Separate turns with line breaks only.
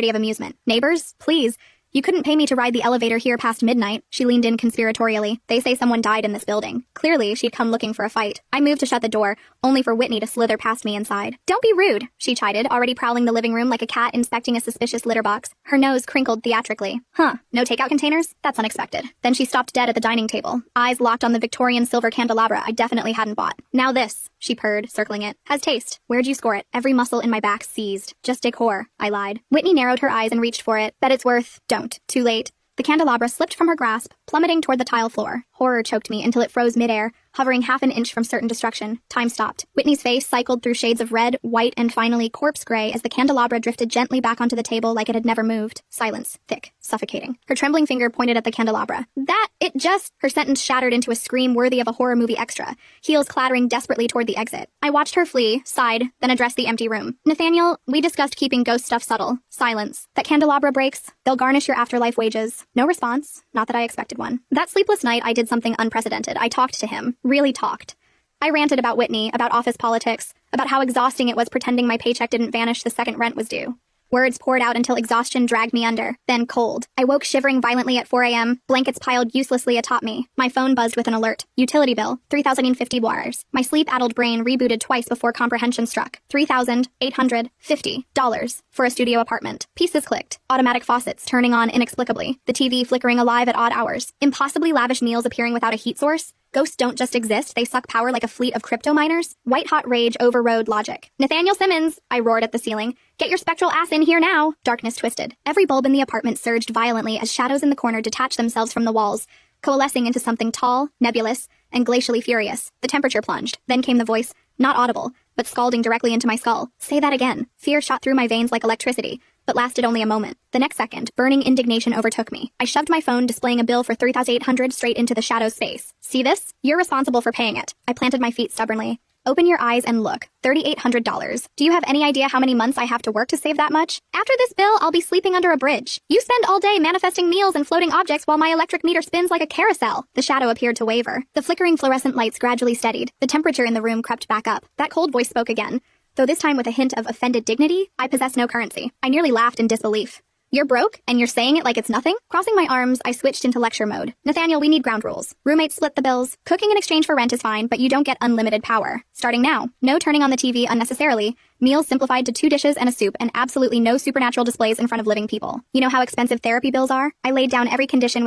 of amusement. Neighbors, please. You couldn't pay me to ride the elevator here past midnight. She leaned in conspiratorially. They say someone died in this building. Clearly, she'd come looking for a fight. I moved to shut the door, only for Whitney to slither past me inside. Don't be rude, she chided, already prowling the living room like a cat inspecting a suspicious litter box. Her nose crinkled theatrically. Huh, no takeout containers? That's unexpected. Then she stopped dead at the dining table, eyes locked on the Victorian silver candelabra I definitely hadn't bought. Now this, she purred, circling it. Has taste. Where'd you score it? Every muscle in my back seized. Just decor, I lied. Whitney narrowed her eyes and reached for it. Bet it's worth. Don't. Too late. The candelabra slipped from her grasp, plummeting toward the tile floor. Horror choked me until it froze midair, hovering half an inch from certain destruction. Time stopped. Whitney's face cycled through shades of red, white, and finally corpse gray as the candelabra drifted gently back onto the table like it had never moved. Silence. Thick. Suffocating. Her trembling finger pointed at the candelabra. Her sentence shattered into a scream worthy of a horror movie extra, heels clattering desperately toward the exit. I watched her flee, sighed, then addressed the empty room. Nathaniel, we discussed keeping ghost stuff subtle. Silence. That candelabra breaks. They'll garnish your afterlife wages. No response. Not that I expected one. That sleepless night, I did something unprecedented. I talked to him. Really talked. I ranted about Whitney, about office politics, about how exhausting it was pretending my paycheck didn't vanish the second rent was due. Words poured out until exhaustion dragged me under, then cold. I woke shivering violently at 4 a.m., blankets piled uselessly atop me. My phone buzzed with an alert. Utility bill, $3,050. My sleep-addled brain rebooted twice before comprehension struck. $3,850 for a studio apartment. Pieces clicked. Automatic faucets turning on inexplicably. The TV flickering alive at odd hours. Impossibly lavish meals appearing without a heat source. Ghosts don't just exist, they suck power like a fleet of crypto miners. White-hot rage overrode logic. Nathaniel Simmons, I roared at the ceiling. Get your spectral ass in here now. Darkness twisted. Every bulb in the apartment surged violently as shadows in the corner detached themselves from the walls, coalescing into something tall, nebulous, and glacially furious. The temperature plunged. Then came the voice, not audible, but scalding directly into my skull. Say that again. Fear shot through my veins like electricity, but lasted only a moment. The next second, burning indignation overtook me. I shoved my phone displaying a bill for $3,800 straight into the shadow's face. See this? You're responsible for paying it. I planted my feet stubbornly. Open your eyes and look. $3,800. Do you have any idea how many months I have to work to save that much? After this bill, I'll be sleeping under a bridge. You spend all day manifesting meals and floating objects while my electric meter spins like a carousel. The shadow appeared to waver. The flickering fluorescent lights gradually steadied. The temperature in the room crept back up. That cold voice spoke again. Though this time with a hint of offended dignity, I possess no currency. I nearly laughed in disbelief. You're broke, and you're saying it like it's nothing? Crossing my arms, I switched into lecture mode. Nathaniel, we need ground rules. Roommates split the bills. Cooking in exchange for rent is fine, but you don't get unlimited power. Starting now. No turning on the TV unnecessarily. Meals simplified to 2 dishes and a soup, and absolutely no supernatural displays in front of living people. You know how expensive therapy bills are? I laid down every condition without